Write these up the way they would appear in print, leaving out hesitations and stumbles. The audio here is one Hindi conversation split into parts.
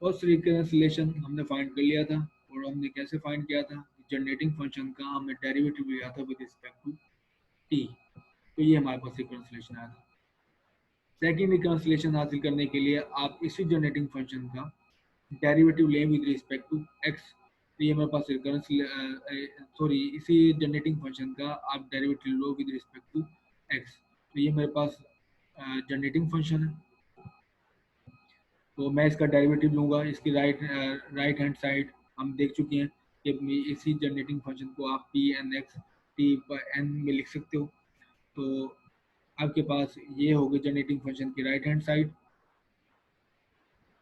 फर्स्ट रिकरेंस रिलेशन हमने फाइंड कर लिया था, और हमने कैसे फाइंड किया था, जनरेटिंग फंक्शन का हमने डेरिवेटिव लिया था विद रिस्पेक्ट टू टी, तो ये हमारे पास रिकरेंस रिलेशन आया था। सेकेंड रिकरेंस रिलेशन हासिल करने के लिए आप इसी जनरेटिंग फंक्शन का डेरिवेटिव लें विद रिस्पेक्ट टू एक्स, तो ये हमारे पास रिकरेंस, सॉरी, इसी जनरेटिंग फंक्शन का आप डेरिवेटिव लो विद रिस्पेक्ट टू एक्स, तो ये मेरे पास जनरेटिंग फंक्शन है। तो मैं इसका डेरिवेटिव लूँगा, इसकी राइट हैंड साइड हम देख चुके हैं कि इसी जनरेटिंग फंक्शन को आप p N x T n में लिख सकते हो। तो आपके पास ये हो गई जनरेटिंग फंक्शन की राइट हैंड साइड,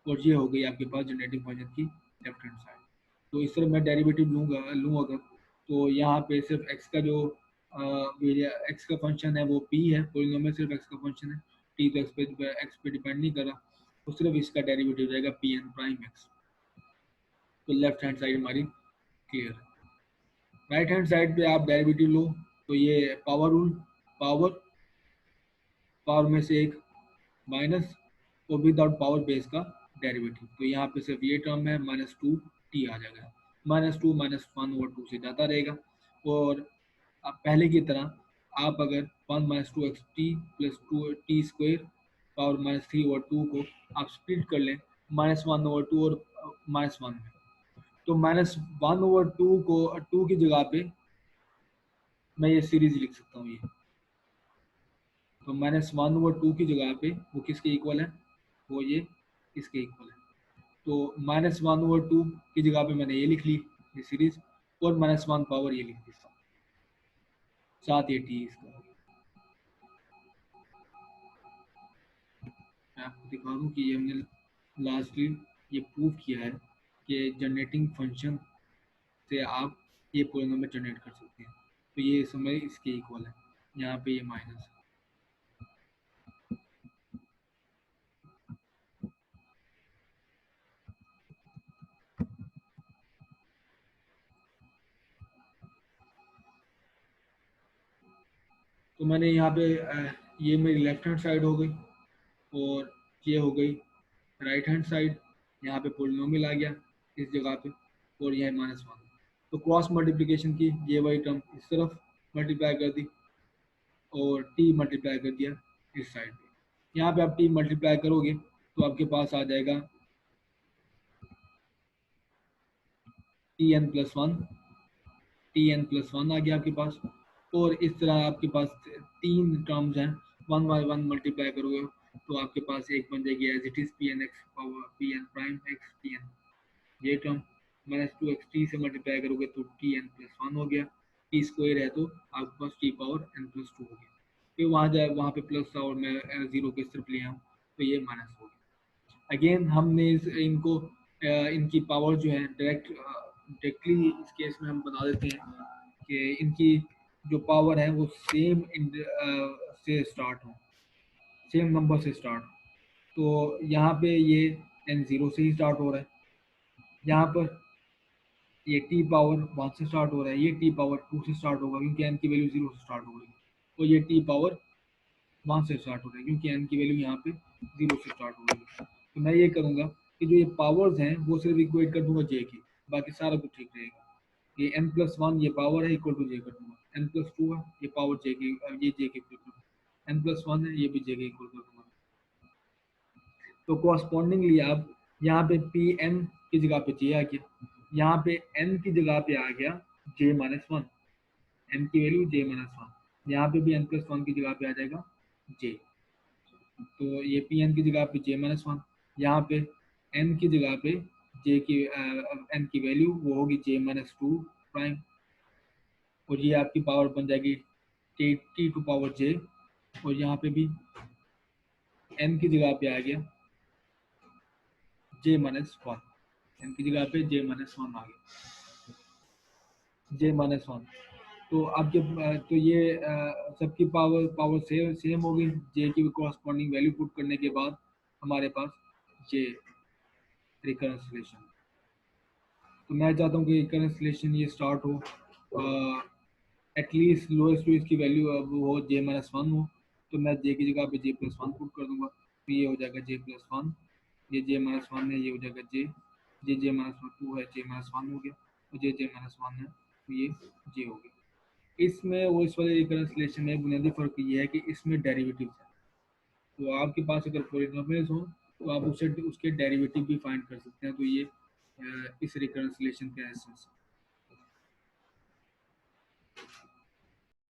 और ये हो गई आपके पास जनरेटिंग फंक्शन की लेफ्ट हैंड साइड। तो इस तरह मैं डेरिवेटिव लूँ अगर, तो यहाँ पे सिर्फ एक्स का जो एक्स का फंक्शन है वो पी है, पोलिनोमियल सिर्फ एक्स का फंक्शन है, टी तो एक्स पे डिपेंड नहीं कर रहा, तो सिर्फ इसका डेरिवेटिव रहेगा पी एन प्राइम एक्स। तो लेफ्ट हैंड साइड हमारी क्लियर है। राइट हैंड साइड पे आप डेरिवेटिव लो, तो ये पावर रूल, पावर पावर में से एक माइनस, और विदाउट पावर बेस का डेरिवेटिव, तो यहाँ पे सिर्फ ये टर्म है माइनस टू टी आ जाएगा, minus two minus one over two से जाता रहेगा। और अब पहले की तरह आप अगर one minus two x t plus two t square power minus three over two को आप स्प्लिट कर लें माइनस वन ओवर टू और माइनस वन में, तो माइनस वन ओवर टू को टू की जगह पे मैं ये सीरीज लिख सकता हूँ ये, तो माइनस वन ओवर टू की जगह पे वो किसके इक्वल है, वो ये इसके इक्वल है। तो माइनस वन ओवर टू की जगह पे मैंने ये लिख ली ये सीरीज, और माइनस वन पावर ये लिख दी साथ ये टी इसका। मैं आपको दिखा दूँ कि ये हमने लास्टली ये प्रूव किया है कि जनरेटिंग फंक्शन से आप ये पोलिनोमियल जनरेट कर सकते हैं, तो ये समय इसके इक्वल है, यहाँ पे ये माइनस है। तो मैंने यहाँ पे ये मेरी लेफ्ट हैंड साइड हो गई, और ये हो गई राइट हैंड साइड, यहाँ पे पोलिनोमियल आ गया इस जगह पे, और यह माइनस वन। तो क्रॉस मल्टीप्लिकेशन की ये वही टर्म इस तरफ मल्टीप्लाई कर दी, और टी मल्टीप्लाई कर दिया इस साइड पे। यहाँ पे आप टी मल्टीप्लाई करोगे तो आपके पास आ जाएगा T N plus one, T N plus one आ गया आपके पास। और इस तरह आपके पास तीन टर्म्स हैं, वन बाय वन मल्टीप्लाई करोगे तो आपके पास एक बन जाएगी as it is P N X power P N prime X T N, ये term minus two x T से मल्टीप्लाई करोगे तो टी एन प्लस वन हो गया, टी स्क्वायर है तो आपके पास T power n plus two हो गया। फिर वहाँ जाए वहाँ पे प्लस था और मैं जीरो के तरफ ले आऊँ तो ये माइनस हो गया। अगेन हमने इनको इनकी पावर जो है डायरेक्टली इस केस में हम बता देते हैं कि इनकी जो पावर है वो सेम से स्टार्ट हो, सेम नंबर से स्टार्ट हो। तो यहाँ पे ये एन जीरो से ही स्टार्ट हो रहा है, यहाँ पर ये टी पावर वन से स्टार्ट हो रहा है, ये टी पावर टू से स्टार्ट होगा क्योंकि एन की वैल्यू जीरो से स्टार्ट हो रही है, और ये टी पावर वन से स्टार्ट हो रहा है क्योंकि एन की वैल्यू यहाँ पे जीरो से स्टार्ट हो रही है। तो मैं ये करूँगा कि जो ये पावर्स हैं वो सिर्फ इक्वेट कर दूंगा जे की, बाकी सारा कुछ ठीक रहेगा। ये एन प्लस वन ये पावर है इक्वल टू जे कर दूंगा, एन प्लस टू है ये पावर जे की, ये j k equal to, n plus one है ये भी जे के इक्वल कर दूंगा। तो कॉरस्पॉन्डिंगली आप यहाँ पे पी एन की जगह पे जे आ गया, यहाँ पे एन की जगह पे आ गया जे माइनस वन, एन की वैल्यू जे माइनस वन, यहाँ पे भी एन प्लस वन की जगह पे आ जाएगा जे, तो ये पी एन की जगह पे जे माइनस वन, यहाँ पे एन की जगह पे जे की एन की वैल्यू वो होगी जे माइनस टू प्राइम, और ये आपकी पावर बन जाएगी टी टू पावर जे, और यहाँ पे भी एन की जगह पे आ गया जे माइनस वन, एन की जगह पे जे माइनस वन आ गया, जे माइनस वन। तो आपके तो ये सबकी पावर पावर सेम होगी, जे की कॉरस्पॉन्डिंग वैल्यू पुट करने के बाद हमारे पास जे रिकरेंस रिलेशन। तो मैं चाहता हूँ कि रिकरेंस रिलेशन ये स्टार्ट हो एटलीस्ट लोएस्ट टू इसकी वैल्यू वो हो जे माइनस वन हो, तो मैं जे की जगह पे जे प्लस वन पुट कर दूंगा, तो ये हो जाएगा जे प्लस वन ये जे माइनस वन है, ये हो जाएगा जे, जे माइनस वन टू है, जे माइनस वन हो गया, और जे माइनस वन है तो ये जे हो गया। इसमें वो इस वाले रिकरेंस रिलेशन में बुनियादी फर्क ये है कि इसमें डेरिवेटिव है। तो आपके पास अगर पॉलिनोमियल्स हो तो आप उसे उसके डेरिवेटिव भी फाइंड कर सकते हैं। तो ये इस रिकरेंस रिलेशन का एसेंस है।